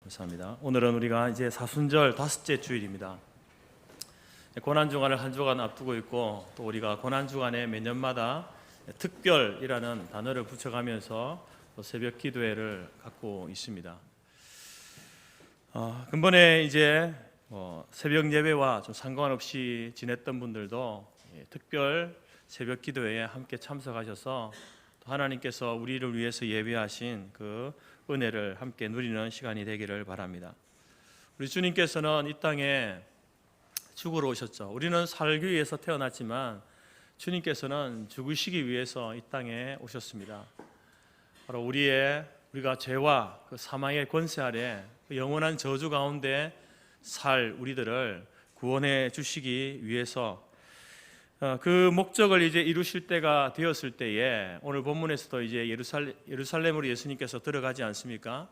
감사합니다. 오늘은 우리가 이제 사순절 다섯째 주일입니다. 고난주간을 한 주간 앞두고 있고, 또 우리가 고난주간에 매년마다 특별이라는 단어를 붙여가면서 또 새벽 기도회를 갖고 있습니다. 근본에 이제 새벽 예배와 좀 상관없이 지냈던 분들도 특별 새벽 기도회에 함께 참석하셔서 또 하나님께서 우리를 위해서 예비하신 그 은혜를 함께 누리는 시간이 되기를 바랍니다. 우리 주님께서는 이 땅에 죽으러 오셨죠. 우리는 살기 위해서 태어났지만 주님께서는 죽으시기 위해서 이 땅에 오셨습니다. 바로 우리가 죄와 그 사망의 권세 아래 그 영원한 저주 가운데 살 우리들을 구원해 주시기 위해서 그 목적을 이제 이루실 때가 되었을 때에, 오늘 본문에서도 이제 예루살렘으로 예수님께서 들어가지 않습니까?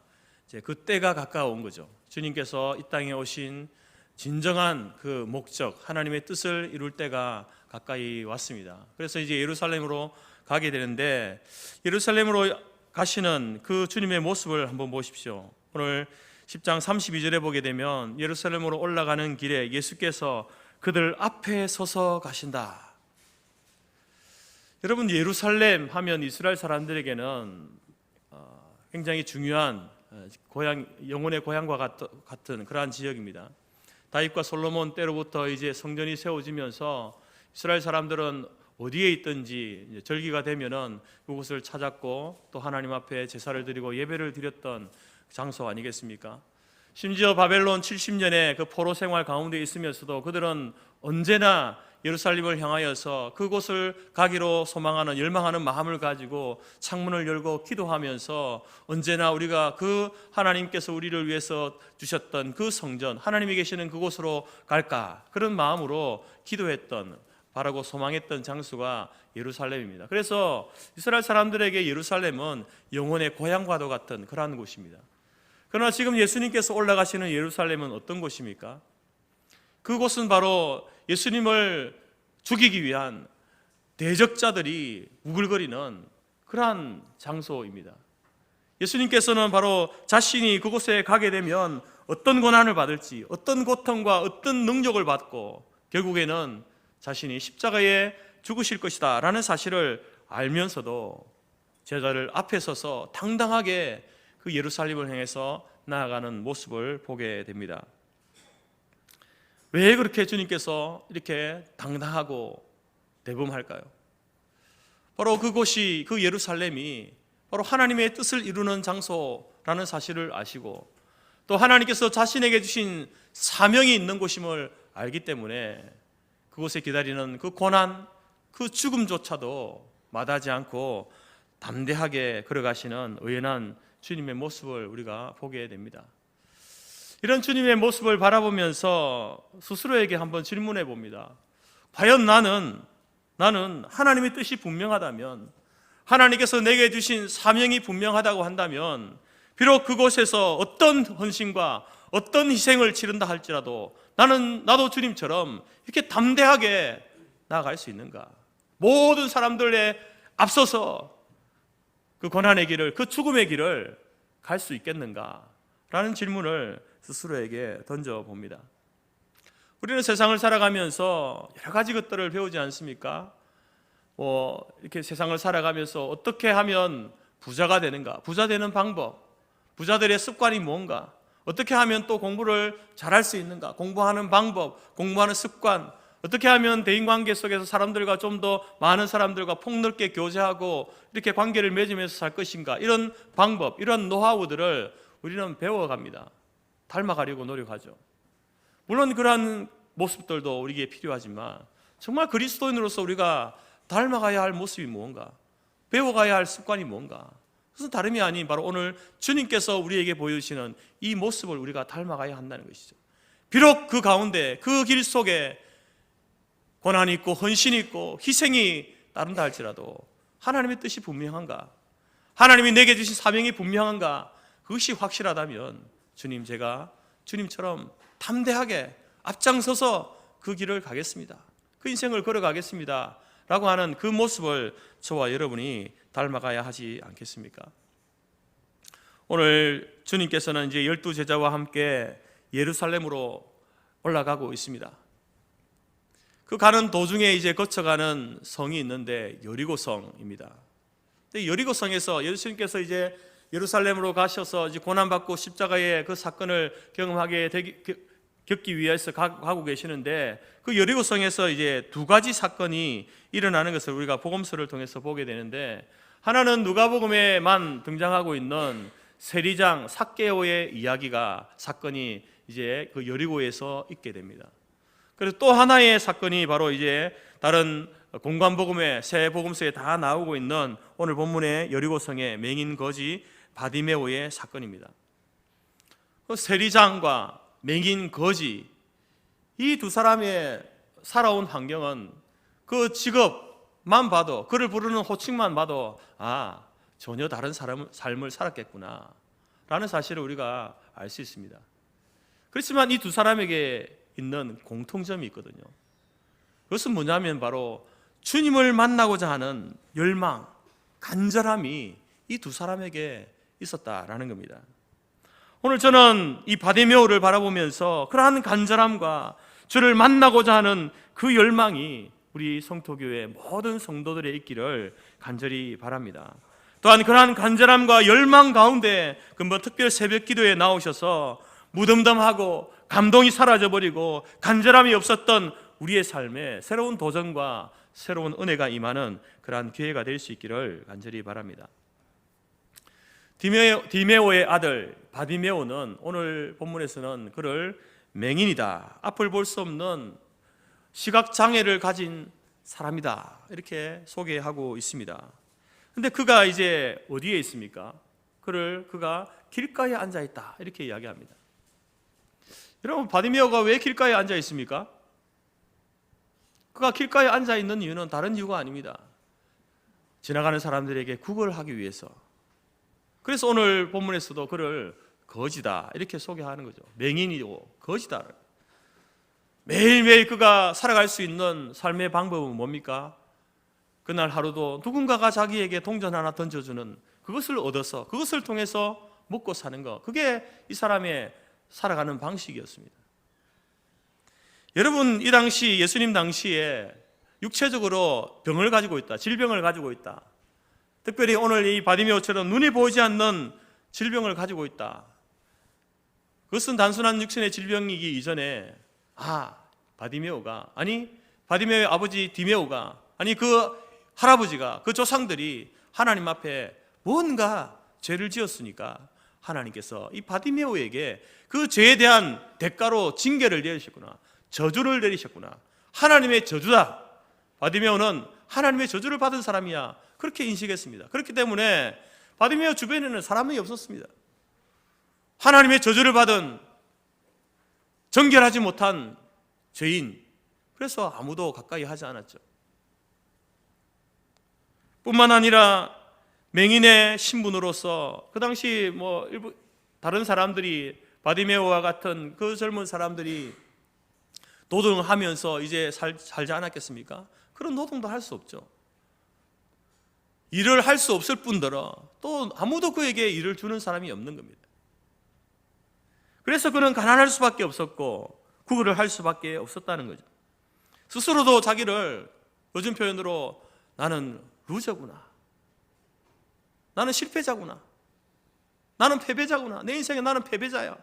이제 그 때가 가까운 거죠. 주님께서 이 땅에 오신 진정한 그 목적, 하나님의 뜻을 이룰 때가 가까이 왔습니다. 그래서 이제 예루살렘으로 가게 되는데, 예루살렘으로 가시는 그 주님의 모습을 한번 보십시오. 오늘 10장 32절에 보게 되면 예루살렘으로 올라가는 길에 예수께서 그들 앞에 서서 가신다. 여러분, 예루살렘 하면 이스라엘 사람들에게는 굉장히 중요한 영혼의 고향과 같은 그러한 지역입니다. 다윗과 솔로몬 때로부터 이제 성전이 세워지면서 이스라엘 사람들은 어디에 있든지 절기가 되면은 그곳을 찾았고, 또 하나님 앞에 제사를 드리고 예배를 드렸던 장소 아니겠습니까? 심지어 바벨론 70년의 그 포로 생활 가운데 있으면서도 그들은 언제나 예루살렘을 향하여서 그곳을 가기로 소망하는, 열망하는 마음을 가지고 창문을 열고 기도하면서 언제나 우리가 그 하나님께서 우리를 위해서 주셨던 그 성전, 하나님이 계시는 그곳으로 갈까, 그런 마음으로 기도했던, 바라고 소망했던 장소가 예루살렘입니다. 그래서 이스라엘 사람들에게 예루살렘은 영혼의 고향과도 같은 그러한 곳입니다. 그러나 지금 예수님께서 올라가시는 예루살렘은 어떤 곳입니까? 그곳은 바로 예수님을 죽이기 위한 대적자들이 우글거리는 그러한 장소입니다. 예수님께서는 바로 자신이 그곳에 가게 되면 어떤 고난을 받을지, 어떤 고통과 어떤 능력을 받고 결국에는 자신이 십자가에 죽으실 것이다 라는 사실을 알면서도 제자를 앞에 서서 당당하게 그 예루살렘을 향해서 나아가는 모습을 보게 됩니다. 왜 그렇게 주님께서 이렇게 당당하고 대범할까요? 바로 그곳이, 그 예루살렘이 바로 하나님의 뜻을 이루는 장소라는 사실을 아시고, 또 하나님께서 자신에게 주신 사명이 있는 곳임을 알기 때문에 그곳에 기다리는 그 고난, 그 죽음조차도 마다하지 않고 담대하게 걸어가시는 의연한 주님의 모습을 우리가 보게 됩니다. 이런 주님의 모습을 바라보면서 스스로에게 한번 질문해 봅니다. 과연 나는 하나님의 뜻이 분명하다면, 하나님께서 내게 주신 사명이 분명하다고 한다면, 비록 그곳에서 어떤 헌신과 어떤 희생을 치른다 할지라도 나도 주님처럼 이렇게 담대하게 나아갈 수 있는가? 모든 사람들에 앞서서 그 고난의 길을, 그 죽음의 길을 갈 수 있겠는가? 라는 질문을 스스로에게 던져봅니다. 우리는 세상을 살아가면서 여러 가지 것들을 배우지 않습니까? 이렇게 세상을 살아가면서 어떻게 하면 부자가 되는가? 부자 되는 방법, 부자들의 습관이 뭔가? 어떻게 하면 또 공부를 잘할 수 있는가? 공부하는 방법, 공부하는 습관, 어떻게 하면 대인관계 속에서 사람들과 좀 더 많은 사람들과 폭넓게 교제하고 이렇게 관계를 맺으면서 살 것인가? 이런 방법, 이런 노하우들을 우리는 배워갑니다. 닮아가려고 노력하죠. 물론 그러한 모습들도 우리에게 필요하지만, 정말 그리스도인으로서 우리가 닮아가야 할 모습이 뭔가, 배워가야 할 습관이 뭔가, 그것은 다름이 아닌 바로 오늘 주님께서 우리에게 보여주시는 이 모습을 우리가 닮아가야 한다는 것이죠. 비록 그 가운데, 그 길 속에 고난이 있고 헌신이 있고 희생이 따른다 할지라도 하나님의 뜻이 분명한가, 하나님이 내게 주신 사명이 분명한가, 그것이 확실하다면 제가 주님처럼 담대하게 앞장서서 그 길을 가겠습니다, 그 인생을 걸어가겠습니다 라고 하는 그 모습을 저와 여러분이 닮아가야 하지 않겠습니까? 오늘 주님께서는 이제 12 제자와 함께 예루살렘으로 올라가고 있습니다. 그 가는 도중에 이제 거쳐가는 성이 있는데 여리고성입니다. 여리고성에서 예수님께서 이제 예루살렘으로 가셔서 이제 고난받고 십자가의 그 사건을 겪기 위해서 가고 계시는데, 그 여리고성에서 이제 두 가지 사건이 일어나는 것을 우리가 복음서를 통해서 보게 되는데, 하나는 누가복음에만 등장하고 있는 세리장 삭개오의 사건이 이제 그 여리고에서 있게 됩니다. 그래서 또 하나의 사건이 바로 이제 다른 공관복음에, 새 복음서에 다 나오고 있는 오늘 본문의 여리고성의 맹인 거지 바디메오의 사건입니다. 그 세리장과 맹인 거지, 이 두 사람의 살아온 환경은 그 직업만 봐도, 그를 부르는 호칭만 봐도 전혀 다른 삶을 살았겠구나 라는 사실을 우리가 알 수 있습니다. 그렇지만 이 두 사람에게 있는 공통점이 있거든요. 그것은 뭐냐면 바로 주님을 만나고자 하는 열망, 간절함이 이 두 사람에게 있었다라는 겁니다. 오늘 저는 이 바디메오를 바라보면서 그러한 간절함과 주를 만나고자 하는 그 열망이 우리 성토교회 모든 성도들의 있기를 간절히 바랍니다. 또한 그러한 간절함과 열망 가운데 금번 특별 새벽 기도에 나오셔서 무덤덤하고 감동이 사라져버리고 간절함이 없었던 우리의 삶에 새로운 도전과 새로운 은혜가 임하는 그러한 기회가 될 수 있기를 간절히 바랍니다. 디메오의 아들 바디메오는 오늘 본문에서는 그를 맹인이다, 앞을 볼 수 없는 시각장애를 가진 사람이다, 이렇게 소개하고 있습니다. 근데 그가 이제 어디에 있습니까? 그가 길가에 앉아 있다, 이렇게 이야기합니다. 여러분, 바디메오가 왜 길가에 앉아 있습니까? 그가 길가에 앉아 있는 이유는 다른 이유가 아닙니다. 지나가는 사람들에게 구걸하기 위해서. 그래서 오늘 본문에서도 그를 거지다, 이렇게 소개하는 거죠. 맹인이고 거지다. 매일매일 그가 살아갈 수 있는 삶의 방법은 뭡니까? 그날 하루도 누군가가 자기에게 동전 하나 던져주는 그것을 얻어서 그것을 통해서 먹고 사는 것, 그게 이 사람의 살아가는 방식이었습니다. 여러분, 이 당시, 예수님 당시에 육체적으로 병을 가지고 있다, 질병을 가지고 있다, 특별히 오늘 이 바디메오처럼 눈이 보이지 않는 질병을 가지고 있다, 그것은 단순한 육신의 질병이기 이전에 바디메오의 아버지 디메오가, 그 할아버지가, 그 조상들이 하나님 앞에 뭔가 죄를 지었으니까 하나님께서 이 바디메오에게 그 죄에 대한 대가로 징계를 내리셨구나, 저주를 내리셨구나, 하나님의 저주다, 바디메오는 하나님의 저주를 받은 사람이야, 그렇게 인식했습니다. 그렇기 때문에 바디메오 주변에는 사람이 없었습니다. 하나님의 저주를 받은 정결하지 못한 죄인, 그래서 아무도 가까이 하지 않았죠. 뿐만 아니라 맹인의 신분으로서 그 당시 일부 다른 사람들이, 바디메오와 같은 그 젊은 사람들이 노동하면서 이제 살지 않았겠습니까? 그런 노동도 할 수 없죠. 일을 할 수 없을 뿐더러 또 아무도 그에게 일을 주는 사람이 없는 겁니다. 그래서 그는 가난할 수밖에 없었고 구걸을 할 수밖에 없었다는 거죠. 스스로도 자기를 요즘 표현으로 나는 루저구나, 나는 실패자구나, 나는 패배자구나, 내 인생에 나는 패배자야,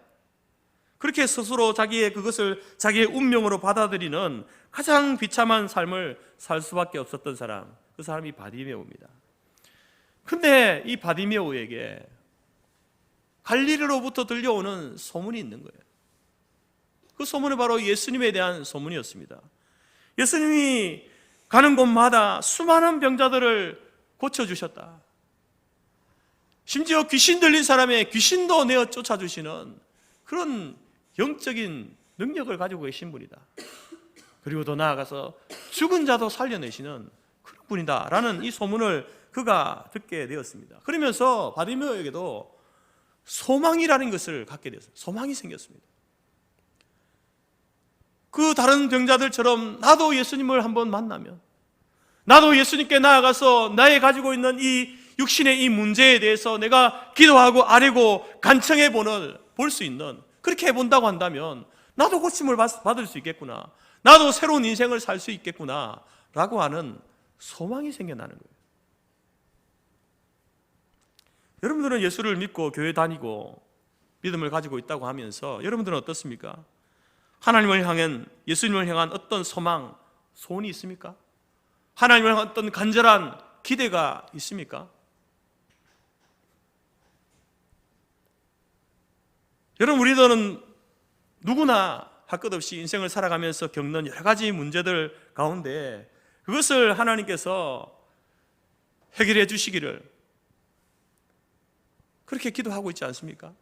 그렇게 스스로 그것을 자기의 운명으로 받아들이는 가장 비참한 삶을 살 수밖에 없었던 사람, 그 사람이 바디메오입니다. 근데 이 바디메오에게 갈릴리로부터 들려오는 소문이 있는 거예요. 그 소문은 바로 예수님에 대한 소문이었습니다. 예수님이 가는 곳마다 수많은 병자들을 고쳐주셨다, 심지어 귀신 들린 사람의 귀신도 내어 쫓아주시는 그런 영적인 능력을 가지고 계신 분이다, 그리고 더 나아가서 죽은 자도 살려내시는 그런 분이다 라는 이 소문을 그가 듣게 되었습니다. 그러면서 바디메오에게도 소망이라는 것을 갖게 되었어요. 소망이 생겼습니다. 그 다른 병자들처럼 나도 예수님을 한번 만나면, 나도 예수님께 나아가서 나의 가지고 있는 이 육신의 이 문제에 대해서 내가 기도하고 아뢰고 간청해 볼 수 있는, 그렇게 해본다고 한다면 나도 고침을 받을 수 있겠구나, 나도 새로운 인생을 살 수 있겠구나 라고 하는 소망이 생겨나는 거예요. 여러분들은 예수를 믿고 교회 다니고 믿음을 가지고 있다고 하면서 여러분들은 어떻습니까? 하나님을 향한, 예수님을 향한 어떤 소망, 소원이 있습니까? 하나님을 향한 어떤 간절한 기대가 있습니까? 여러분, 우리들은 누구나 할 것 없이 인생을 살아가면서 겪는 여러 가지 문제들 가운데 그것을 하나님께서 해결해 주시기를 그렇게 기도하고 있지 않습니까?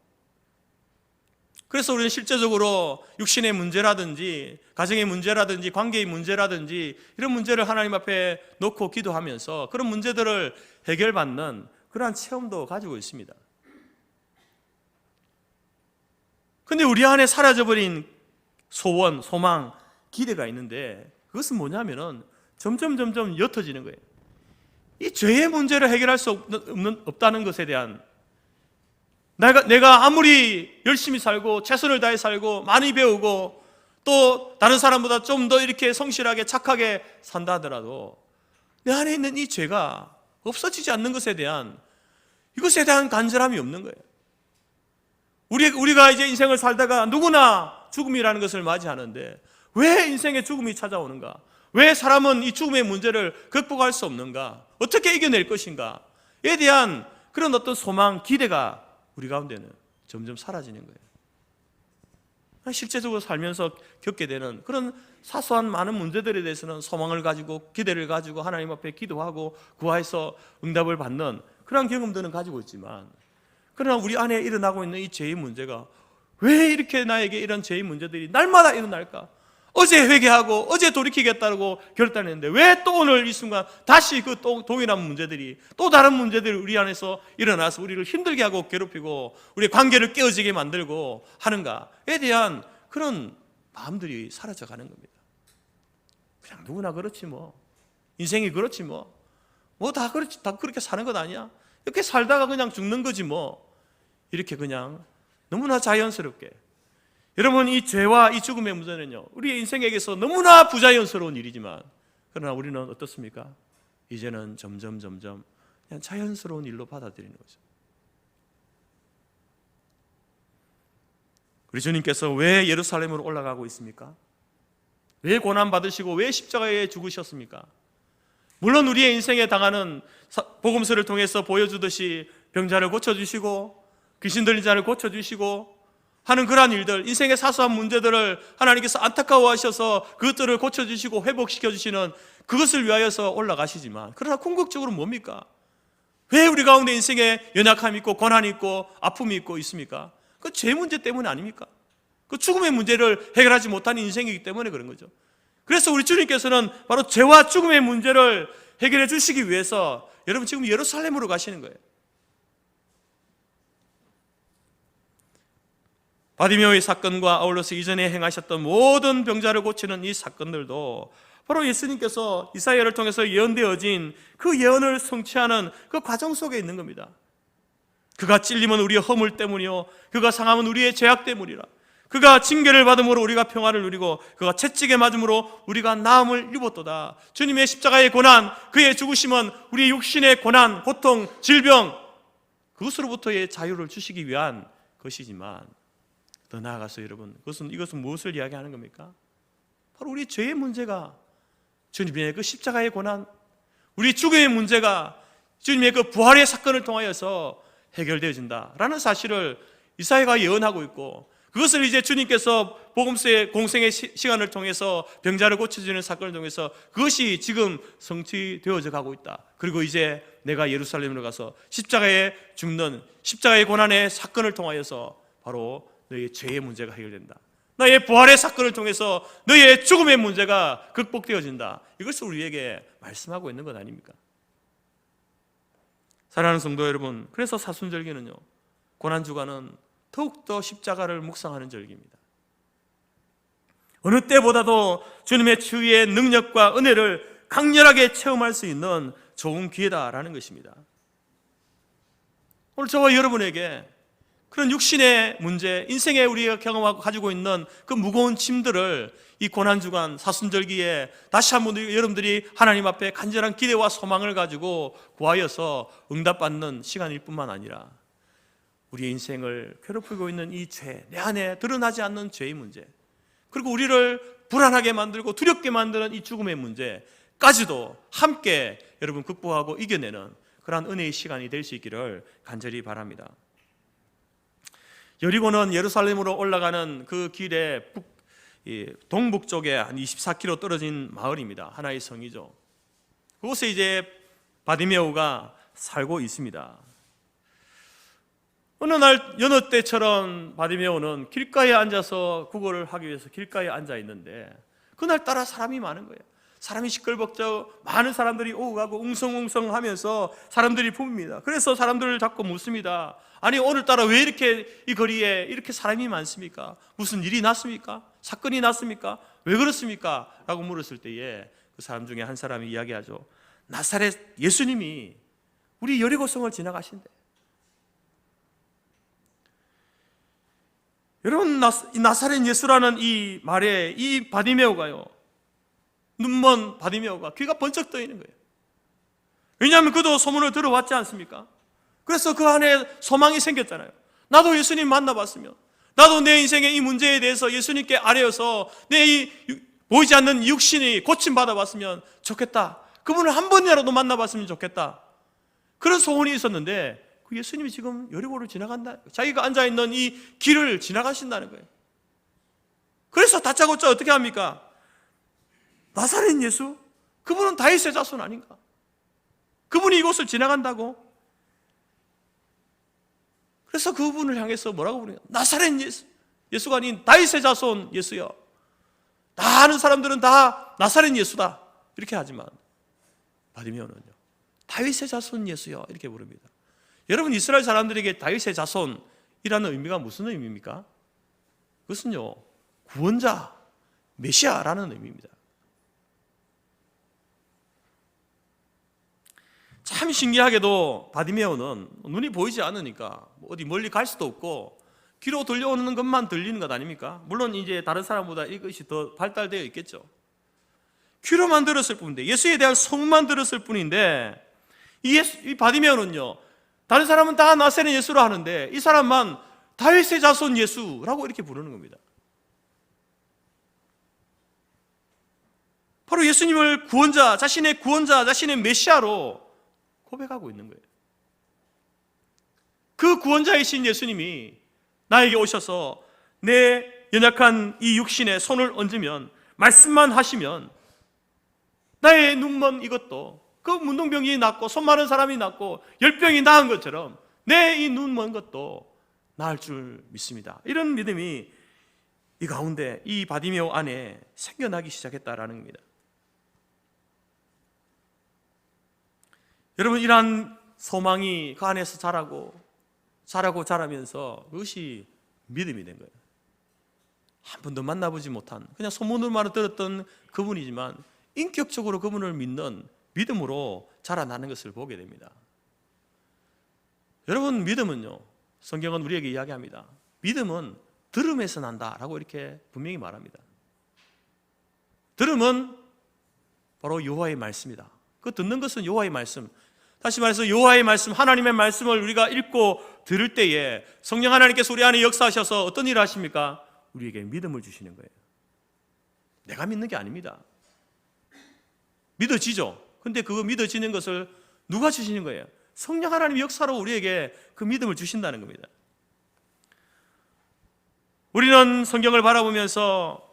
그래서 우리는 실제적으로 육신의 문제라든지 가정의 문제라든지 관계의 문제라든지 이런 문제를 하나님 앞에 놓고 기도하면서 그런 문제들을 해결받는 그러한 체험도 가지고 있습니다. 그런데 우리 안에 사라져버린 소원, 소망, 기대가 있는데 그것은 뭐냐면은 점점 옅어지는 거예요. 이 죄의 문제를 해결할 수 없다는 것에 대한, 내가 아무리 열심히 살고 최선을 다해 살고 많이 배우고 또 다른 사람보다 좀 더 이렇게 성실하게 착하게 산다 하더라도 내 안에 있는 이 죄가 없어지지 않는 것에 대한, 이것에 대한 간절함이 없는 거예요. 우리가 이제 인생을 살다가 누구나 죽음이라는 것을 맞이하는데 왜 인생에 죽음이 찾아오는가? 왜 사람은 이 죽음의 문제를 극복할 수 없는가? 어떻게 이겨낼 것인가에 대한 그런 어떤 소망, 기대가 우리 가운데는 점점 사라지는 거예요. 실제적으로 살면서 겪게 되는 그런 사소한 많은 문제들에 대해서는 소망을 가지고 기대를 가지고 하나님 앞에 기도하고 구하해서 응답을 받는 그런 경험들은 가지고 있지만, 그러나 우리 안에 일어나고 있는 이 죄의 문제가 왜 이렇게 나에게 이런 죄의 문제들이 날마다 일어날까? 어제 회개하고 어제 돌이키겠다고 결단했는데 왜 또 오늘 이 순간 다시 그 동일한 문제들이, 또 다른 문제들이 우리 안에서 일어나서 우리를 힘들게 하고 괴롭히고 우리의 관계를 깨어지게 만들고 하는가에 대한 그런 마음들이 사라져가는 겁니다. 그냥 누구나 그렇지 뭐, 인생이 그렇지 뭐 다 그렇지, 다 그렇게 사는 것 아니야? 이렇게 살다가 그냥 죽는 거지 뭐, 이렇게 그냥 너무나 자연스럽게. 여러분, 이 죄와 이 죽음의 문제는요, 우리의 인생에게서 너무나 부자연스러운 일이지만, 그러나 우리는 어떻습니까? 이제는 점점 그냥 자연스러운 일로 받아들이는 거죠. 우리 주님께서 왜 예루살렘으로 올라가고 있습니까? 왜 고난받으시고 왜 십자가에 죽으셨습니까? 물론 우리의 인생에 당하는, 복음서를 통해서 보여주듯이 병자를 고쳐주시고 귀신 들린 자를 고쳐주시고 하는 그러한 일들, 인생의 사소한 문제들을 하나님께서 안타까워하셔서 그것들을 고쳐주시고 회복시켜주시는 그것을 위하여서 올라가시지만, 그러나 궁극적으로 뭡니까? 왜 우리 가운데 인생에 연약함이 있고 고난이 있고 아픔이 있고 있습니까? 그 죄 문제 때문 아닙니까? 그 죽음의 문제를 해결하지 못한 인생이기 때문에 그런 거죠. 그래서 우리 주님께서는 바로 죄와 죽음의 문제를 해결해 주시기 위해서 여러분 지금 예루살렘으로 가시는 거예요. 바디메오의 사건과 아울러서 이전에 행하셨던 모든 병자를 고치는 이 사건들도 바로 예수님께서 이사야를 통해서 예언되어진 그 예언을 성취하는 그 과정 속에 있는 겁니다. 그가 찔림은 우리의 허물 때문이요 그가 상함은 우리의 죄악 때문이라. 그가 징계를 받음으로 우리가 평화를 누리고 그가 채찍에 맞음으로 우리가 나음을 입었도다. 주님의 십자가의 고난, 그의 죽으심은 우리의 육신의 고난, 고통, 질병, 그것으로부터의 자유를 주시기 위한 것이지만, 더 나아가서 여러분, 이것은 무엇을 이야기하는 겁니까? 바로 우리 죄의 문제가 주님의 그 십자가의 고난, 우리 죽음의 문제가 주님의 그 부활의 사건을 통하여서 해결되어진다라는 사실을 이사야가 예언하고 있고, 그것을 이제 주님께서 복음서의 공생의 시간을 통해서 병자를 고쳐주는 사건을 통해서 그것이 지금 성취되어져 가고 있다. 그리고 이제 내가 예루살렘으로 가서 십자가에 죽는 십자가의 고난의 사건을 통하여서 바로 너희의 죄의 문제가 해결된다. 너의 부활의 사건을 통해서 너의 죽음의 문제가 극복되어진다. 이것을 우리에게 말씀하고 있는 것 아닙니까? 사랑하는 성도 여러분, 그래서 사순절기는요, 고난주간은 더욱더 십자가를 묵상하는 절기입니다. 어느 때보다도 주님의 치유의 능력과 은혜를 강렬하게 체험할 수 있는 좋은 기회다라는 것입니다. 오늘 저와 여러분에게 그런 육신의 문제, 인생에 우리가 경험하고 가지고 있는 그 무거운 짐들을 이 고난주간 사순절기에 다시 한번 여러분들이 하나님 앞에 간절한 기대와 소망을 가지고 구하여서 응답받는 시간일 뿐만 아니라 우리의 인생을 괴롭히고 있는 이 죄, 내 안에 드러나지 않는 죄의 문제, 그리고 우리를 불안하게 만들고 두렵게 만드는 이 죽음의 문제까지도 함께 여러분 극복하고 이겨내는 그러한 은혜의 시간이 될 수 있기를 간절히 바랍니다. 여리고는 예루살렘으로 올라가는 그 길에 동북쪽에 한 24km 떨어진 마을입니다. 하나의 성이죠. 그곳에 이제 바디메오가 살고 있습니다. 어느 날 여느 때처럼 바디메오는 길가에 앉아서 구걸을 하기 위해서 길가에 앉아 있는데 그날따라 사람이 많은 거예요. 사람이 시끌벅적, 많은 사람들이 오고 가고 웅성웅성 하면서 사람들이 붐입니다. 그래서 사람들을 자꾸 묻습니다. 아니 오늘따라 왜 이렇게 이 거리에 이렇게 사람이 많습니까? 무슨 일이 났습니까? 사건이 났습니까? 왜 그렇습니까? 라고 물었을 때에 그 사람 중에 한 사람이 이야기하죠. 나사렛 예수님이 우리 여리고성을 지나가신대. 여러분, 나사렛 예수라는 이 말에 이 바디메오가요, 눈먼 바디메오가 귀가 번쩍 떠 있는 거예요. 왜냐하면 그도 소문을 들어왔지 않습니까? 그래서 그 안에 소망이 생겼잖아요. 나도 예수님 만나봤으면, 나도 내 인생의 이 문제에 대해서 예수님께 아뢰어서 내 이 보이지 않는 육신이 고침받아봤으면 좋겠다. 그분을 한 번이라도 만나봤으면 좋겠다. 그런 소원이 있었는데 그 예수님이 지금 여리고를 지나간다. 자기가 앉아있는 이 길을 지나가신다는 거예요. 그래서 다짜고짜 어떻게 합니까? 나사렛 예수? 그분은 다윗의 자손 아닌가? 그분이 이곳을 지나간다고? 그래서 그분을 향해서 뭐라고 부르냐? 나사렛 예수. 예수가 아닌 다윗의 자손 예수여. 다 아는 사람들은 다 나사렛 예수다. 이렇게 하지만 바디메오는요, 다윗의 자손 예수여. 이렇게 부릅니다. 여러분, 이스라엘 사람들에게 다윗의 자손이라는 의미가 무슨 의미입니까? 그것은요, 구원자, 메시아라는 의미입니다. 참 신기하게도 바디메오는 눈이 보이지 않으니까 어디 멀리 갈 수도 없고 귀로 들려오는 것만 들리는 것 아닙니까? 물론 이제 다른 사람보다 이것이 더 발달되어 있겠죠. 귀로만 들었을 뿐인데, 예수에 대한 소문만 들었을 뿐인데, 이 바디메오는요, 다른 사람은 다 나사렛 예수로 하는데 이 사람만 다윗의 자손 예수라고 이렇게 부르는 겁니다. 바로 예수님을 구원자, 자신의 메시아로 고백하고 있는 거예요. 그 구원자이신 예수님이 나에게 오셔서 내 연약한 이 육신에 손을 얹으면, 말씀만 하시면 나의 눈먼 이것도, 그 문둥병이 낫고 손 마른 사람이 낫고 열병이 나은 것처럼 내 이 눈먼 것도 나을 줄 믿습니다. 이런 믿음이 이 가운데 이 바디메오 안에 생겨나기 시작했다라는 겁니다. 여러분, 이러한 소망이 그 안에서 자라면서 그것이 믿음이 된 거예요. 한 번도 만나보지 못한, 그냥 소문으로만 들었던 그분이지만 인격적으로 그분을 믿는 믿음으로 자라나는 것을 보게 됩니다. 여러분, 믿음은요, 성경은 우리에게 이야기합니다. 믿음은 들음에서 난다라고 이렇게 분명히 말합니다. 들음은 바로 여호와의 말씀이다. 그 듣는 것은 여호와의 말씀. 다시 말해서 여호와의 말씀, 하나님의 말씀을 우리가 읽고 들을 때에 성령 하나님께서 우리 안에 역사하셔서 어떤 일을 하십니까? 우리에게 믿음을 주시는 거예요. 내가 믿는 게 아닙니다. 믿어지죠? 근데 그거 믿어지는 것을 누가 주시는 거예요? 성령 하나님의 역사로 우리에게 그 믿음을 주신다는 겁니다. 우리는 성경을 바라보면서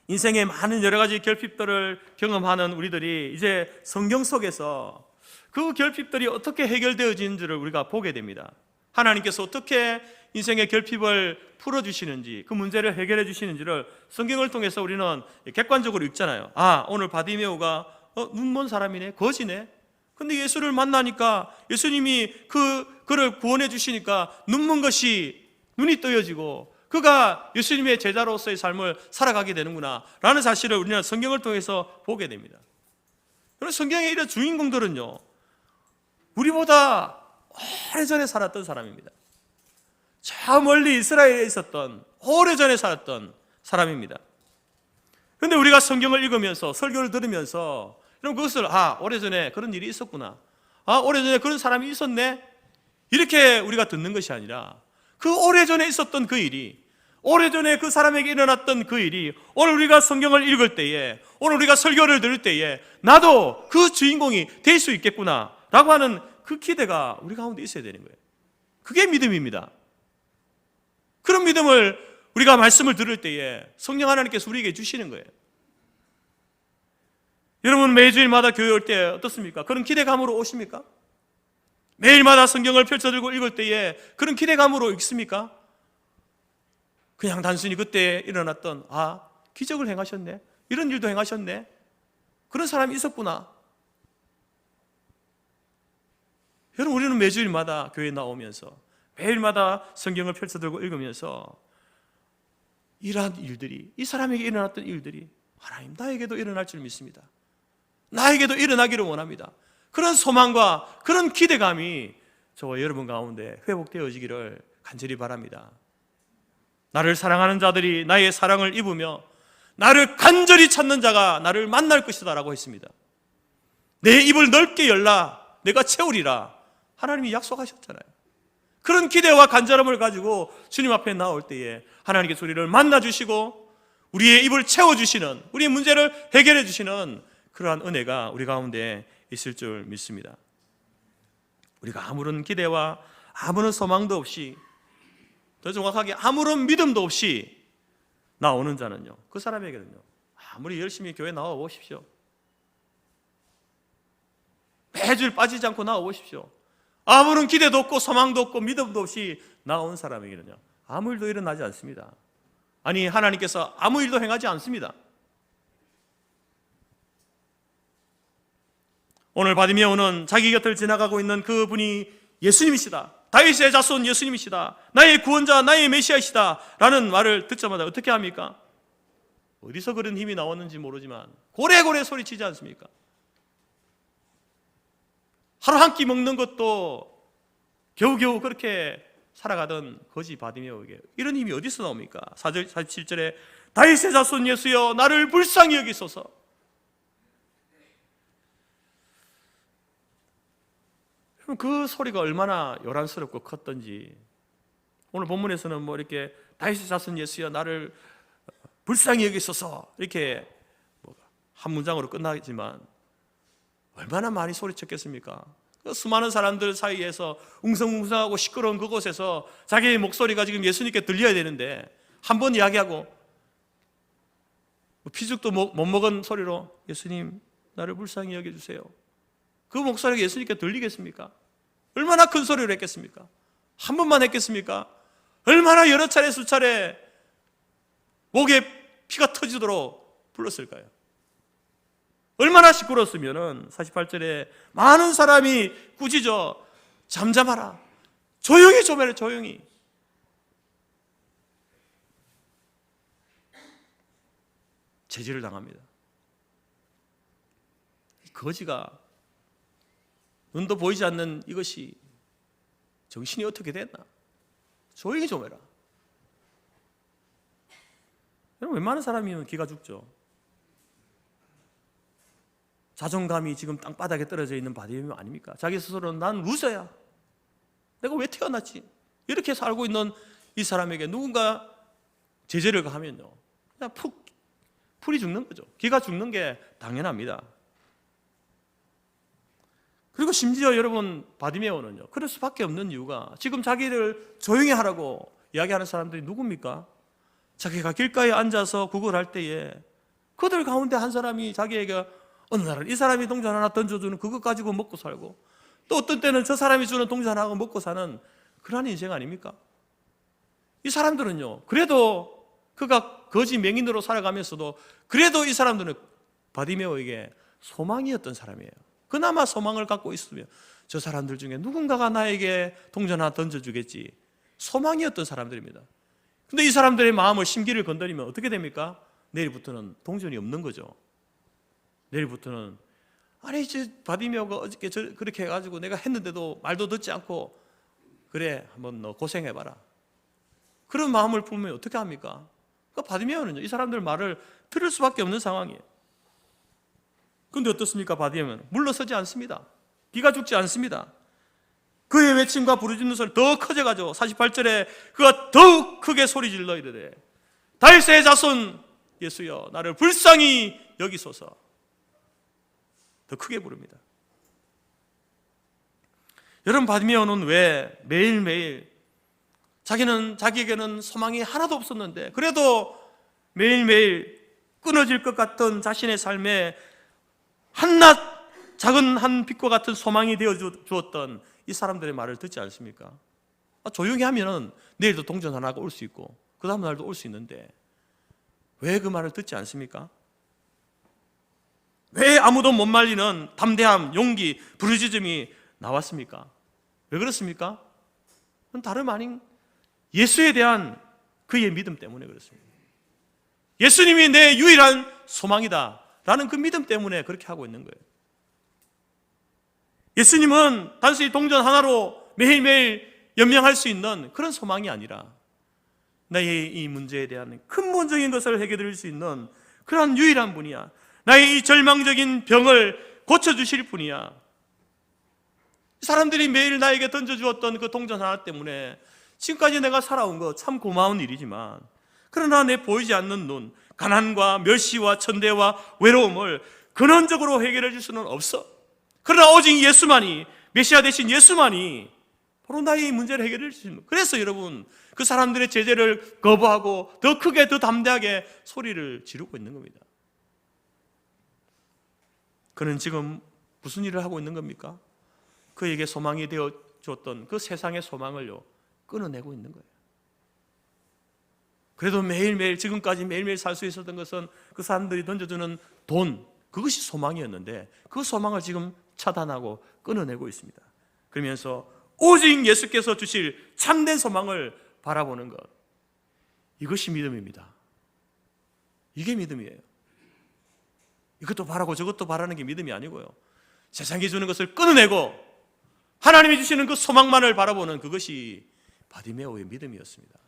인생의 많은 여러 가지 결핍들을 경험하는 우리들이 이제 성경 속에서 그 결핍들이 어떻게 해결되어지는지를 우리가 보게 됩니다. 하나님께서 어떻게 인생의 결핍을 풀어주시는지, 그 문제를 해결해 주시는지를 성경을 통해서 우리는 객관적으로 읽잖아요. 아, 오늘 바디메오가 눈먼 사람이네, 거지네. 근데 예수를 만나니까 예수님이 그를 구원해 주시니까 눈먼 것이 눈이 떠여지고 그가 예수님의 제자로서의 삶을 살아가게 되는구나 라는 사실을 우리는 성경을 통해서 보게 됩니다. 그래서 성경의 이런 주인공들은요, 우리보다 오래전에 살았던 사람입니다. 저 멀리 이스라엘에 있었던 오래전에 살았던 사람입니다. 그런데 우리가 성경을 읽으면서 설교를 들으면서 여러분 그것을 오래전에 그런 일이 있었구나, 오래전에 그런 사람이 있었네, 이렇게 우리가 듣는 것이 아니라 그 오래전에 있었던 그 일이, 오래전에 그 사람에게 일어났던 그 일이 오늘 우리가 성경을 읽을 때에, 오늘 우리가 설교를 들을 때에 나도 그 주인공이 될 수 있겠구나 라고 하는 그 기대가 우리 가운데 있어야 되는 거예요. 그게 믿음입니다. 그런 믿음을 우리가 말씀을 들을 때에 성령 하나님께서 우리에게 주시는 거예요. 여러분 매주일마다 교회 올 때 어떻습니까? 그런 기대감으로 오십니까? 매일마다 성경을 펼쳐들고 읽을 때에 그런 기대감으로 읽습니까? 그냥 단순히 그때 일어났던 기적을 행하셨네, 이런 일도 행하셨네, 그런 사람이 있었구나. 여러분 우리는 매주일마다 교회에 나오면서 매일마다 성경을 펼쳐들고 읽으면서 이러한 일들이, 이 사람에게 일어났던 일들이 하나님 나에게도 일어날 줄 믿습니다, 나에게도 일어나기를 원합니다, 그런 소망과 그런 기대감이 저와 여러분 가운데 회복되어지기를 간절히 바랍니다. 나를 사랑하는 자들이 나의 사랑을 입으며 나를 간절히 찾는 자가 나를 만날 것이다 라고 했습니다. 내 입을 넓게 열라 내가 채우리라 하나님이 약속하셨잖아요. 그런 기대와 간절함을 가지고 주님 앞에 나올 때에 하나님께서 우리를 만나주시고 우리의 입을 채워주시는, 우리의 문제를 해결해 주시는 그러한 은혜가 우리 가운데 있을 줄 믿습니다. 우리가 아무런 기대와 아무런 소망도 없이, 더 정확하게 아무런 믿음도 없이 나오는 자는요, 그 사람에게는요, 아무리 열심히 교회 나와 보십시오, 매주일 빠지지 않고 나와 보십시오, 아무런 기대도 없고 소망도 없고 믿음도 없이 나온 사람에게는요 아무 일도 일어나지 않습니다. 아니 하나님께서 아무 일도 행하지 않습니다. 오늘 바디메오는 자기 곁을 지나가고 있는 그분이 예수님이시다, 다윗의 자손 예수님이시다, 나의 구원자, 나의 메시아이시다 라는 말을 듣자마자 어떻게 합니까? 어디서 그런 힘이 나왔는지 모르지만 고래고래 소리치지 않습니까? 하루 한 끼 먹는 것도 겨우겨우 그렇게 살아가던 거지 바디메오에게 이런 힘이 어디서 나옵니까? 4절 47절에 다윗의 자손 예수여 나를 불쌍히 여기소서. 그 소리가 얼마나 요란스럽고 컸던지 오늘 본문에서는 뭐 이렇게 다윗의 자손 예수여 나를 불쌍히 여기소서 이렇게 한 문장으로 끝나지만 얼마나 많이 소리쳤겠습니까? 그 수많은 사람들 사이에서 웅성웅성하고 시끄러운 그곳에서 자기의 목소리가 지금 예수님께 들려야 되는데 한 번 이야기하고 피죽도 못 먹은 소리로 예수님 나를 불쌍히 여겨주세요, 그 목소리가 예수님께 들리겠습니까? 얼마나 큰 소리로 했겠습니까? 한 번만 했겠습니까? 얼마나 여러 차례 수차례 목에 피가 터지도록 불렀을까요? 얼마나 시끄러웠으면 48절에 많은 사람이 꾸짖어 잠잠하라, 조용히 좀 해라, 조용히. 제지를 당합니다. 거지가 눈도 보이지 않는 이것이 정신이 어떻게 됐나, 조용히 좀 해라. 여러분 웬만한 사람이면 기가 죽죠. 자존감이 지금 땅바닥에 떨어져 있는 바디메오 아닙니까? 자기 스스로는 난 루저야, 내가 왜 태어났지, 이렇게 살고 있는 이 사람에게 누군가 제재를 가하면요 그냥 풀이 죽는 거죠. 기가 죽는 게 당연합니다. 그리고 심지어 여러분 바디메오는요 그럴 수밖에 없는 이유가 지금 자기를 조용히 하라고 이야기하는 사람들이 누굽니까? 자기가 길가에 앉아서 구걸할 때에 그들 가운데 한 사람이 자기에게 어느 날은 이 사람이 동전 하나 던져주는 그것 가지고 먹고 살고 또 어떤 때는 저 사람이 주는 동전 하나 먹고 사는 그러한 인생 아닙니까? 이 사람들은요 그래도 그가 거지 맹인으로 살아가면서도 그래도 이 사람들은 바디메오에게 소망이었던 사람이에요. 그나마 소망을 갖고 있으면 저 사람들 중에 누군가가 나에게 동전 하나 던져주겠지, 소망이었던 사람들입니다. 근데 이 사람들의 마음을 심기를 건드리면 어떻게 됩니까? 내일부터는 동전이 없는 거죠. 내일부터는 아니 이제 바디메오가 어저께 그렇게 해가지고 내가 했는데도 말도 듣지 않고 그래 한번 너 고생해봐라. 그런 마음을 품으면 어떻게 합니까? 그러니까 바디메오는요 이 사람들 말을 들을 수밖에 없는 상황이에요. 그런데 어떻습니까? 바디메오는 물러서지 않습니다. 기가 죽지 않습니다. 그의 외침과 부르짖는 소리 더 커져가지고 48절에 그가 더욱 크게 소리질러 이르되 다윗의 자손 예수여 나를 불쌍히 여기소서. 더 크게 부릅니다. 여러분 바디메오는 왜 매일매일 자기에게는 소망이 하나도 없었는데 그래도 매일매일 끊어질 것 같던 자신의 삶에 한낱 작은 한 빛과 같은 소망이 되어 주었던 이 사람들의 말을 듣지 않습니까? 조용히 하면은 내일도 동전 하나가 올 수 있고 그 다음 날도 올 수 있는데 왜 그 말을 듣지 않습니까? 왜 아무도 못 말리는 담대함, 용기, 부르짖음이 나왔습니까? 왜 그렇습니까? 그건 다름 아닌 예수에 대한 그의 믿음 때문에 그렇습니다. 예수님이 내 유일한 소망이다 라는 그 믿음 때문에 그렇게 하고 있는 거예요. 예수님은 단순히 동전 하나로 매일매일 연명할 수 있는 그런 소망이 아니라 나의 이 문제에 대한 근본적인 것을 해결해 줄 수 있는 그런 유일한 분이야. 나의 이 절망적인 병을 고쳐주실 분이야. 사람들이 매일 나에게 던져주었던 그 동전 하나 때문에 지금까지 내가 살아온 거 참 고마운 일이지만 그러나 내 보이지 않는 눈, 가난과 멸시와 천대와 외로움을 근원적으로 해결해 줄 수는 없어. 그러나 오직 예수만이, 메시아 되신 예수만이 바로 나의 문제를 해결해 주십니다. 그래서 여러분 그 사람들의 제재를 거부하고 더 크게 더 담대하게 소리를 지르고 있는 겁니다. 그는 지금 무슨 일을 하고 있는 겁니까? 그에게 소망이 되어 줬던 그 세상의 소망을요 끊어내고 있는 거예요. 그래도 매일매일 지금까지 매일매일 살 수 있었던 것은 그 사람들이 던져주는 돈, 그것이 소망이었는데 그 소망을 지금 차단하고 끊어내고 있습니다. 그러면서 오직 예수께서 주실 참된 소망을 바라보는 것, 이것이 믿음입니다. 이게 믿음이에요. 이것도 바라고 저것도 바라는 게 믿음이 아니고요, 세상이 주는 것을 끊어내고 하나님이 주시는 그 소망만을 바라보는 그것이 바디메오의 믿음이었습니다.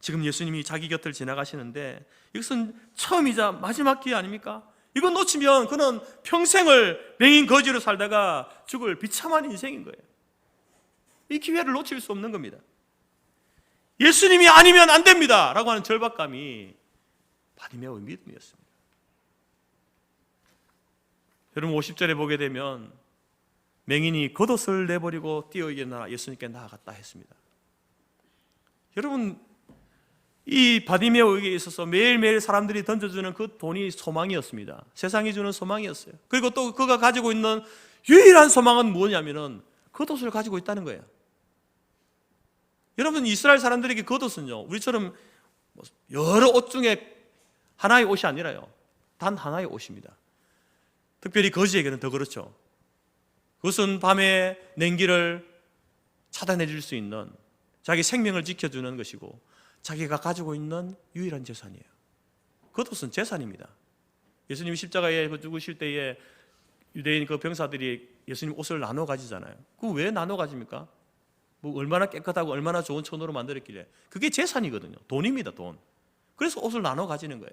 지금 예수님이 자기 곁을 지나가시는데 이것은 처음이자 마지막 기회 아닙니까? 이거 놓치면 그는 평생을 맹인 거지로 살다가 죽을 비참한 인생인 거예요. 이 기회를 놓칠 수 없는 겁니다. 예수님이 아니면 안 됩니다 라고 하는 절박감이 바디메오의 믿음이었습니다. 여러분 50절에 보게 되면 맹인이 겉옷을 내버리고 뛰어 일어나 예수님께 나아갔다 했습니다. 여러분 이 바디메오에게 있어서 매일매일 사람들이 던져주는 그 돈이 소망이었습니다. 세상이 주는 소망이었어요. 그리고 또 그가 가지고 있는 유일한 소망은 뭐냐면은 겉옷을 가지고 있다는 거예요. 여러분 이스라엘 사람들에게 겉옷은요 우리처럼 여러 옷 중에 하나의 옷이 아니라요 단 하나의 옷입니다. 특별히 거지에게는 더 그렇죠. 그것은 밤에 냉기를 차단해 줄 수 있는 자기 생명을 지켜주는 것이고 자기가 가지고 있는 유일한 재산이에요. 겉옷은 재산입니다. 예수님이 십자가에 죽으실 때에 유대인 그 병사들이 예수님 옷을 나눠 가지잖아요. 그거 왜 나눠 가집니까? 뭐 얼마나 깨끗하고 얼마나 좋은 천으로 만들었길래. 그게 재산이거든요. 돈입니다, 돈. 그래서 옷을 나눠 가지는 거예요.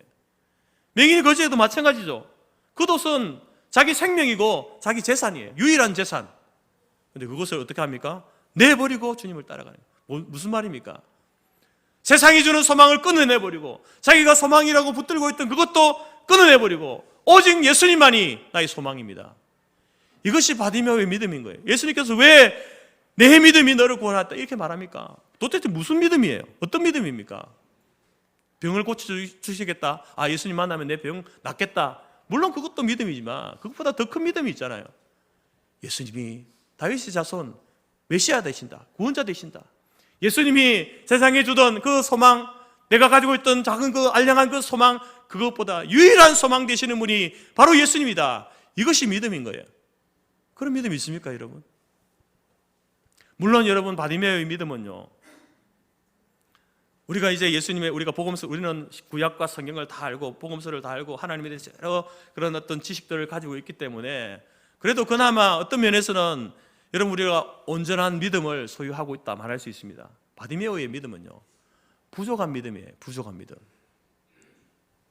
맹인 거지에도 마찬가지죠. 겉옷은 자기 생명이고 자기 재산이에요. 유일한 재산. 근데 그것을 어떻게 합니까? 내버리고 주님을 따라가는 거예요. 무슨 말입니까? 세상이 주는 소망을 끊어내버리고 자기가 소망이라고 붙들고 있던 그것도 끊어내버리고 오직 예수님만이 나의 소망입니다. 이것이 바디메오의 믿음인 거예요. 예수님께서 왜 내 믿음이 너를 구원했다 이렇게 말합니까? 도대체 무슨 믿음이에요? 어떤 믿음입니까? 병을 고쳐주시겠다. 아, 예수님 만나면 내 병 낫겠다. 물론 그것도 믿음이지만 그것보다 더 큰 믿음이 있잖아요. 예수님이 다윗의 자손 메시아 되신다. 구원자 되신다. 예수님이 세상에 주던 그 소망, 내가 가지고 있던 작은 그 알량한 그 소망, 그것보다 유일한 소망 되시는 분이 바로 예수님이다. 이것이 믿음인 거예요. 그런 믿음이 있습니까, 여러분? 물론 여러분 바디메오의 믿음은요 우리가 이제 예수님의 우리가 복음서 우리는 구약과 성경을 다 알고 복음서를 다 알고 하나님에 대해서 여러 그런 어떤 지식들을 가지고 있기 때문에 그래도 그나마 어떤 면에서는 여러분 우리가 온전한 믿음을 소유하고 있다 말할 수 있습니다. 바디메오의 믿음은요 부족한 믿음이에요. 부족한 믿음.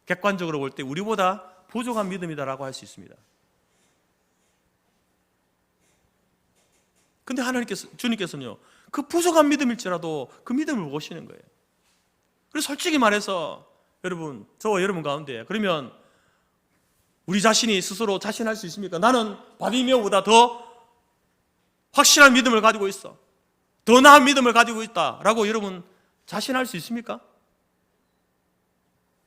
객관적으로 볼 때 우리보다 부족한 믿음이다라고 할 수 있습니다. 근데 주님께서는요 그 부족한 믿음일지라도 그 믿음을 보시는 거예요. 그래서 솔직히 말해서 여러분, 저와 여러분 가운데 그러면 우리 자신이 스스로 자신할 수 있습니까? 나는 바디메오보다 더 확실한 믿음을 가지고 있어, 더 나은 믿음을 가지고 있다라고 여러분 자신할 수 있습니까?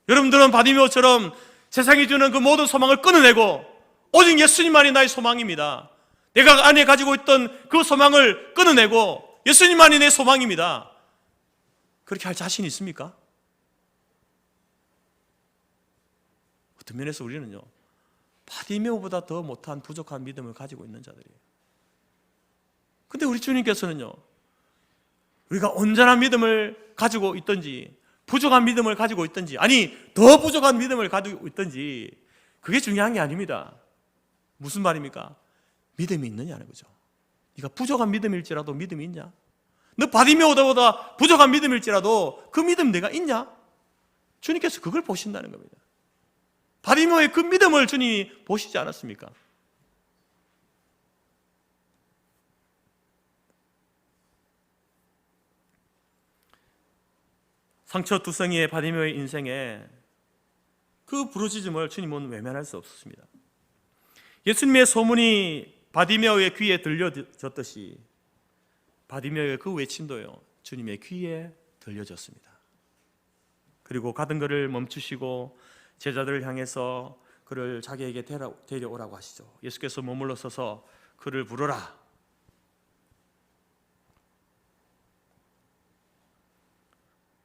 여러분들은 바디메오처럼 세상이 주는 그 모든 소망을 끊어내고 오직 예수님만이 나의 소망입니다, 내가 안에 가지고 있던 그 소망을 끊어내고 예수님만이 내 소망입니다, 그렇게 할 자신이 있습니까? 어떤 면에서 우리는요 바디메오보다 더 못한 부족한 믿음을 가지고 있는 자들이에요. 근데 우리 주님께서는요 우리가 온전한 믿음을 가지고 있든지 부족한 믿음을 가지고 있든지, 아니 더 부족한 믿음을 가지고 있든지 그게 중요한 게 아닙니다. 무슨 말입니까? 믿음이 있느냐는 거죠. 네가 부족한 믿음일지라도 믿음이 있냐? 너 바디메오보다 부족한 믿음일지라도 그 믿음 내가 있냐? 주님께서 그걸 보신다는 겁니다. 바디메오의 그 믿음을 주님이 보시지 않았습니까? 상처투성이의 바디메오의 인생에 그 부르짖음을 주님은 외면할 수 없었습니다. 예수님의 소문이 바디메오의 귀에 들려졌듯이 바디메오의 그 외침도요 주님의 귀에 들려졌습니다. 그리고 가던 것을 멈추시고 제자들을 향해서 그를 자기에게 데려오라고 하시죠. 예수께서 머물러 서서 그를 부르라.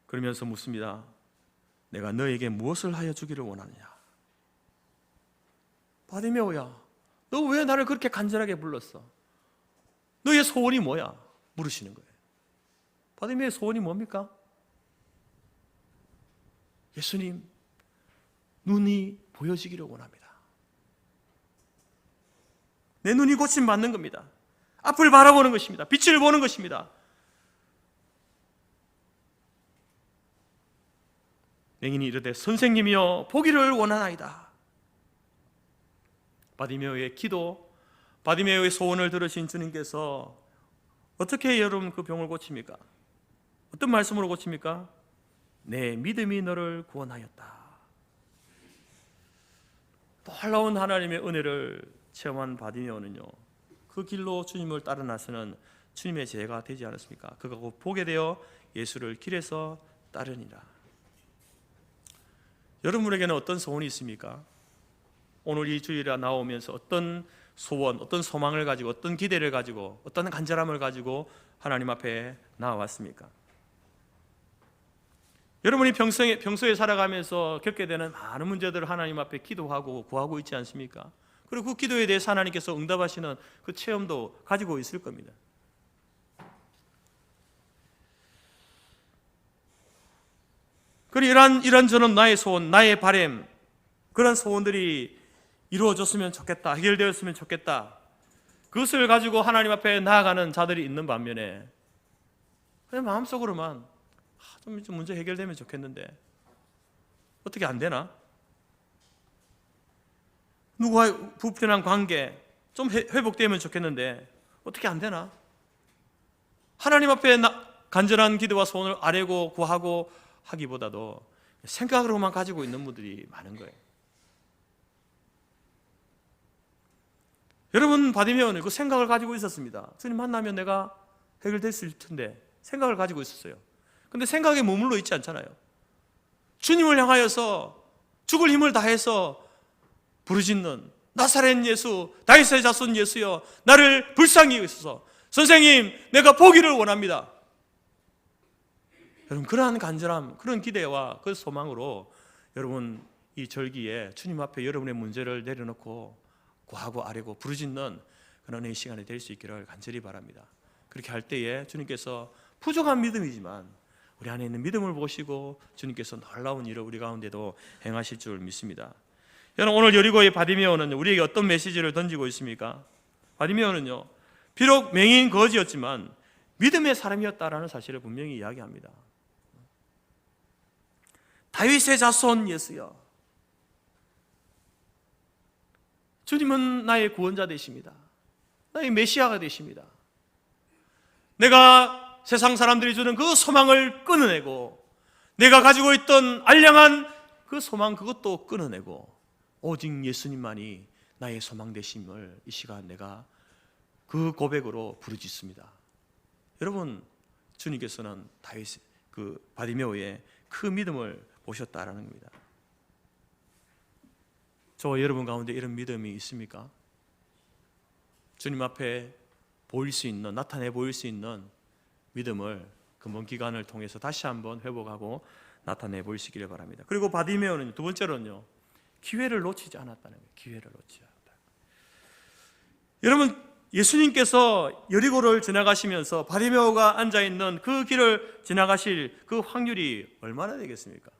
그러면서 묻습니다. 내가 너에게 무엇을 하여 주기를 원하느냐? 바디메오야, 너 왜 나를 그렇게 간절하게 불렀어? 너의 소원이 뭐야? 물으시는 거예요. 바디메오의 소원이 뭡니까? 예수님, 눈이 보여지기를 원합니다. 내 눈이 고침받는 겁니다. 앞을 바라보는 것입니다. 빛을 보는 것입니다. 맹인이 이르되 선생님이여 보기를 원하나이다. 바디메오의 기도, 바디메오의 소원을 들으신 주님께서 어떻게 여러분 그 병을 고칩니까? 어떤 말씀으로 고칩니까? 내 믿음이 너를 구원하였다. 놀라운 하나님의 은혜를 체험한 바디메오는요 그 길로 주님을 따라 나서는 주님의 제가 되지 않았습니까? 그가 곧 보게 되어 예수를 길에서 따르니라. 여러분에게는 어떤 소원이 있습니까? 오늘 이 주일에 나오면서 어떤 소원, 어떤 소망을 가지고, 어떤 기대를 가지고, 어떤 간절함을 가지고 하나님 앞에 나와왔습니까? 여러분이 평소에 살아가면서 겪게 되는 많은 문제들을 하나님 앞에 기도하고 구하고 있지 않습니까? 그리고 그 기도에 대해서 하나님께서 응답하시는 그 체험도 가지고 있을 겁니다. 그리고 이런저런 나의 소원, 나의 바람, 그런 소원들이 이루어졌으면 좋겠다, 해결되었으면 좋겠다, 그것을 가지고 하나님 앞에 나아가는 자들이 있는 반면에 그냥 마음속으로만 좀 문제 해결되면 좋겠는데 어떻게 안 되나? 누구와의 불편한 관계 좀 회복되면 좋겠는데 어떻게 안 되나? 하나님 앞에 간절한 기도와 소원을 아뢰고 구하고 하기보다도 생각으로만 가지고 있는 분들이 많은 거예요. 여러분, 바디메오는 그 생각을 가지고 있었습니다. 주님 만나면 내가 해결됐을 텐데 생각을 가지고 있었어요. 근데 생각에 머물러 있지 않잖아요. 주님을 향하여서 죽을 힘을 다해서 부르짖는 나사렛 예수, 다윗의 자손 예수여, 나를 불쌍히 여기소서. 선생님, 내가 보기를 원합니다. 여러분, 그러한 간절함, 그런 기대와 그 소망으로 여러분 이 절기에 주님 앞에 여러분의 문제를 내려놓고 구하고 아뢰고 부르짖는 그런 이 시간이 될 수 있기를 간절히 바랍니다. 그렇게 할 때에 주님께서 부족한 믿음이지만 우리 안에 있는 믿음을 보시고 주님께서 놀라운 일을 우리 가운데도 행하실 줄 믿습니다. 여러분, 오늘 여리고의 바디메오는 우리에게 어떤 메시지를 던지고 있습니까? 바디메오는요, 비록 맹인 거지였지만 믿음의 사람이었다라는 사실을 분명히 이야기합니다. 다윗의 자손 예수여, 주님은 나의 구원자 되십니다. 나의 메시아가 되십니다. 내가 세상 사람들이 주는 그 소망을 끊어내고, 내가 가지고 있던 알량한 그 소망, 그것도 끊어내고, 오직 예수님만이 나의 소망 되심을 이 시간 내가 그 고백으로 부르짖습니다. 여러분, 주님께서는 다윗 그 바디메오의 그 믿음을 보셨다라는 겁니다. 저와 여러분 가운데 이런 믿음이 있습니까? 주님 앞에 보일 수 있는, 나타내 보일 수 있는 믿음을 근본 기간을 통해서 다시 한번 회복하고 나타내 보이시기를 바랍니다. 그리고 바디메오는 두 번째로는요, 기회를 놓치지 않았다는 거예요. 기회를 놓치지 않았다. 여러분, 예수님께서 여리고를 지나가시면서 바디메오가 앉아있는 그 길을 지나가실 그 확률이 얼마나 되겠습니까?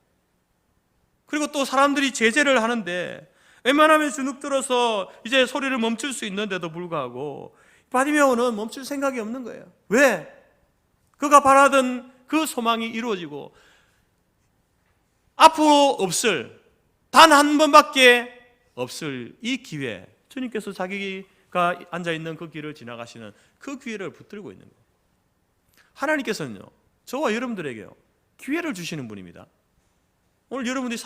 그리고 또 사람들이 제재를 하는데 웬만하면 주눅 들어서 이제 소리를 멈출 수 있는데도 불구하고 바디메오는 멈출 생각이 없는 거예요. 왜? 그가 바라던 그 소망이 이루어지고 앞으로 없을, 단 한 번밖에 없을 이 기회, 주님께서 자기가 앉아있는 그 길을 지나가시는 그 기회를 붙들고 있는 거예요. 하나님께서는요, 저와 여러분들에게요, 기회를 주시는 분입니다. 오늘 여러분들이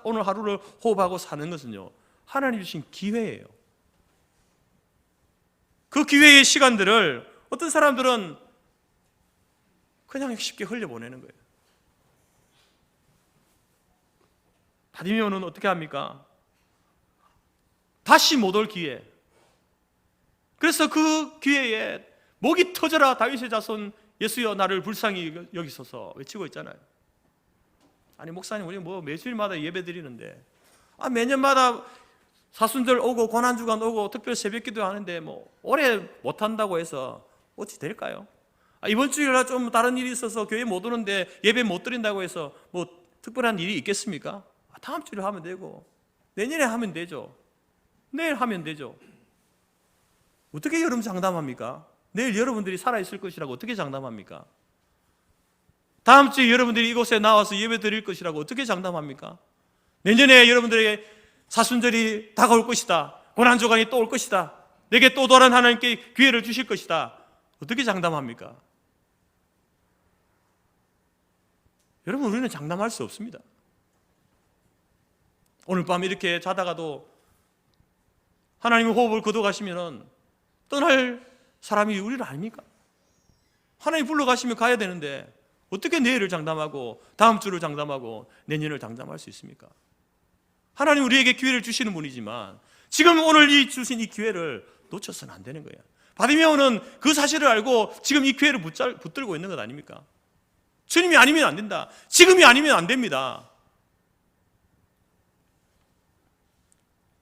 오늘 하루를 호흡하고 사는 것은요, 하나님 주신 기회예요. 그 기회의 시간들을 어떤 사람들은 그냥 쉽게 흘려보내는 거예요. 바디메오는 어떻게 합니까? 다시 못 올 기회. 그래서 그 기회에 목이 터져라 다윗의 자손 예수여 나를 불쌍히 여기소서 외치고 있잖아요. 아니 목사님, 우리 뭐 매주일마다 예배 드리는데 매년마다 사순절 오고 고난주간 오고 특별 새벽기도 하는데 뭐 올해 못한다고 해서 어찌 될까요? 이번 주일날 좀 다른 일이 있어서 교회 못 오는데 예배 못 드린다고 해서 뭐 특별한 일이 있겠습니까? 다음 주에 하면 되고 내년에 하면 되죠. 내일 하면 되죠. 어떻게 여러분 장담합니까? 내일 여러분들이 살아있을 것이라고 어떻게 장담합니까? 다음 주에 여러분들이 이곳에 나와서 예배 드릴 것이라고 어떻게 장담합니까? 내년에 여러분들에게 사순절이 다가올 것이다, 고난주간이 또 올 것이다, 내게 또 다른 하나님께 기회를 주실 것이다, 어떻게 장담합니까? 여러분, 우리는 장담할 수 없습니다. 오늘 밤 이렇게 자다가도 하나님의 호흡을 거둬가시면 떠날 사람이 우리를 아닙니까? 하나님 불러가시면 가야 되는데 어떻게 내일을 장담하고 다음 주를 장담하고 내년을 장담할 수 있습니까? 하나님 우리에게 기회를 주시는 분이지만 지금 오늘 주신 이 기회를 놓쳐서는 안 되는 거예요. 바디메오는 그 사실을 알고 지금 이 기회를 붙들고 있는 것 아닙니까? 주님이 아니면 안 된다, 지금이 아니면 안 됩니다.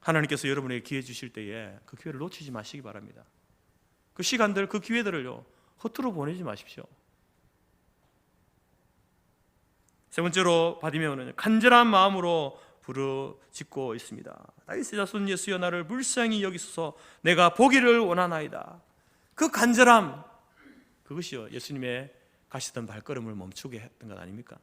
하나님께서 여러분에게 기회 주실 때에 그 기회를 놓치지 마시기 바랍니다. 그 시간들, 그 기회들을요, 허투루 보내지 마십시오. 세 번째로 바디메오는 간절한 마음으로 부르짖고 있습니다. 다윗의 자손 예수여 나를 불쌍히 여기소서 내가 보기를 원하나이다. 그 간절함, 그것이요 예수님의 가시던 발걸음을 멈추게 했던 것 아닙니까?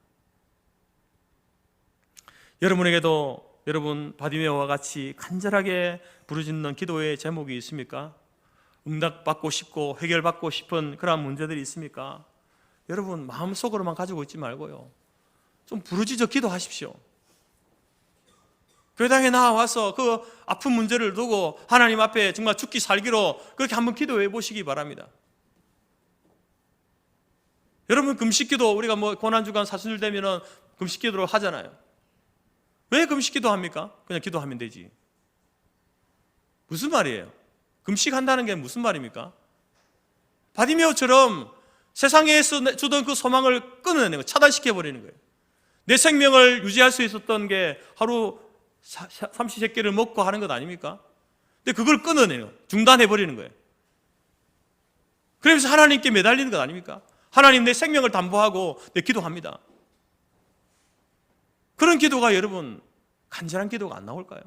여러분에게도 여러분 바디메오와 같이 간절하게 부르짖는 기도의 제목이 있습니까? 응답받고 싶고 해결받고 싶은 그런 문제들이 있습니까? 여러분 마음속으로만 가지고 있지 말고요, 좀 부르짖어 기도하십시오. 교회당에 나와서 그 아픈 문제를 두고 하나님 앞에 정말 죽기 살기로 그렇게 한번 기도해 보시기 바랍니다. 여러분 금식기도 우리가 뭐 고난주간 사순절 되면은 금식기도를 하잖아요. 왜 금식기도 합니까? 그냥 기도하면 되지. 무슨 말이에요? 금식한다는 게 무슨 말입니까? 바디메오처럼 세상에서 주던 그 소망을 끊어내는 거예요. 차단시켜버리는 거예요. 내 생명을 유지할 수 있었던 게 하루 삼시세끼를 먹고 하는 것 아닙니까? 근데 그걸 끊어내요. 중단해버리는 거예요. 그러면서 하나님께 매달리는 것 아닙니까? 하나님 내 생명을 담보하고 내 기도합니다. 그런 기도가 여러분 간절한 기도가 안 나올까요?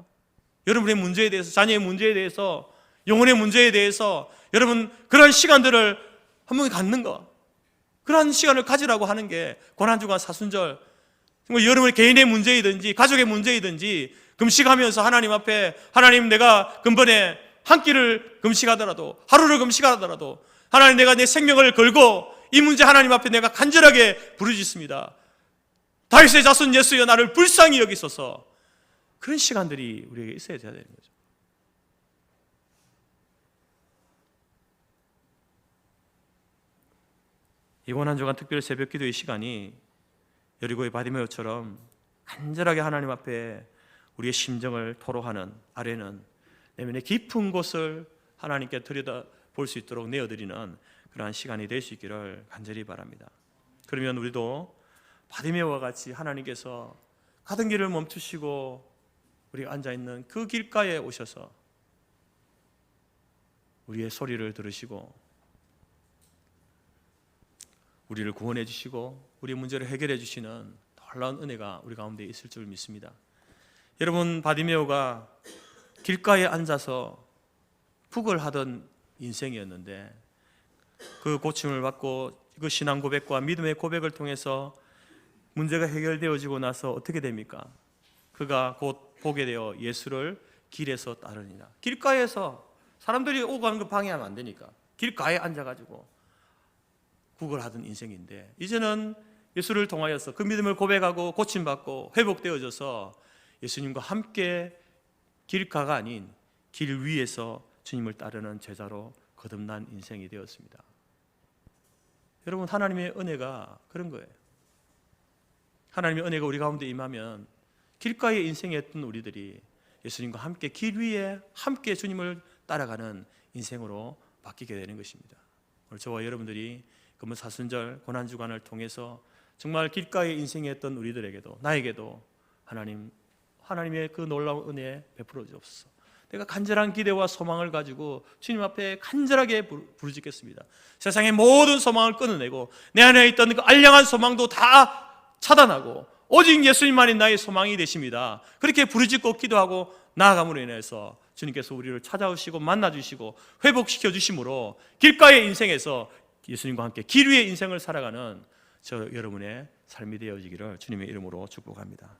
여러분의 문제에 대해서, 자녀의 문제에 대해서, 영혼의 문제에 대해서 여러분 그런 시간들을 한번 갖는 거, 그런 시간을 가지라고 하는 게 고난주간 사순절, 여러분의 개인의 문제이든지 가족의 문제이든지 금식하면서 하나님 앞에, 하나님 내가 근본에 한 끼를 금식하더라도, 하루를 금식하더라도 하나님 내가 내 생명을 걸고 이 문제 하나님 앞에 내가 간절하게 부르짖습니다. 다윗의 자손 예수여 나를 불쌍히 여기소서. 그런 시간들이 우리에게 있어야 되는 거죠. 이 고난주간 특별 새벽 기도의 시간이 여리고의 바디메오처럼 간절하게 하나님 앞에 우리의 심정을 토로하는, 아래는 내면의 깊은 곳을 하나님께 들여다볼 수 있도록 내어드리는 그러한 시간이 될 수 있기를 간절히 바랍니다. 그러면 우리도 바디메오와 같이 하나님께서 가던 길을 멈추시고 우리가 앉아있는 그 길가에 오셔서 우리의 소리를 들으시고 우리를 구원해 주시고 우리의 문제를 해결해 주시는 놀라운 은혜가 우리 가운데 있을 줄 믿습니다. 여러분, 바디메오가 길가에 앉아서 북을 하던 인생이었는데 그 고침을 받고 그 신앙 고백과 믿음의 고백을 통해서 문제가 해결되어지고 나서 어떻게 됩니까? 그가 곧 보게 되어 예수를 길에서 따르니라. 길가에서 사람들이 오고 가는 걸 방해하면 안 되니까 길가에 앉아가지고 국을 하던 인생인데, 이제는 예수를 통하여서 그 믿음을 고백하고 고침받고 회복되어져서 예수님과 함께 길가가 아닌 길 위에서 주님을 따르는 제자로 거듭난 인생이 되었습니다. 여러분, 하나님의 은혜가 그런 거예요. 하나님의 은혜가 우리 가운데 임하면 길가의 인생이었던 우리들이 예수님과 함께 길 위에 함께 주님을 따라가는 인생으로 바뀌게 되는 것입니다. 오늘 저와 여러분들이 금은 사순절 고난주간을 통해서 정말 길가의 인생이었던 우리들에게도, 나에게도 하나님의 그 놀라운 은혜 베풀어 주옵소서. 내가 간절한 기대와 소망을 가지고 주님 앞에 간절하게 부르짖겠습니다. 세상의 모든 소망을 끊어내고 내 안에 있던 그 알량한 소망도 다 차단하고 오직 예수님만이 나의 소망이 되십니다. 그렇게 부르짖고 기도하고 나아감으로 인해서 주님께서 우리를 찾아오시고 만나주시고 회복시켜 주심으로 길가의 인생에서 예수님과 함께 길 위의 인생을 살아가는 저 여러분의 삶이 되어지기를 주님의 이름으로 축복합니다.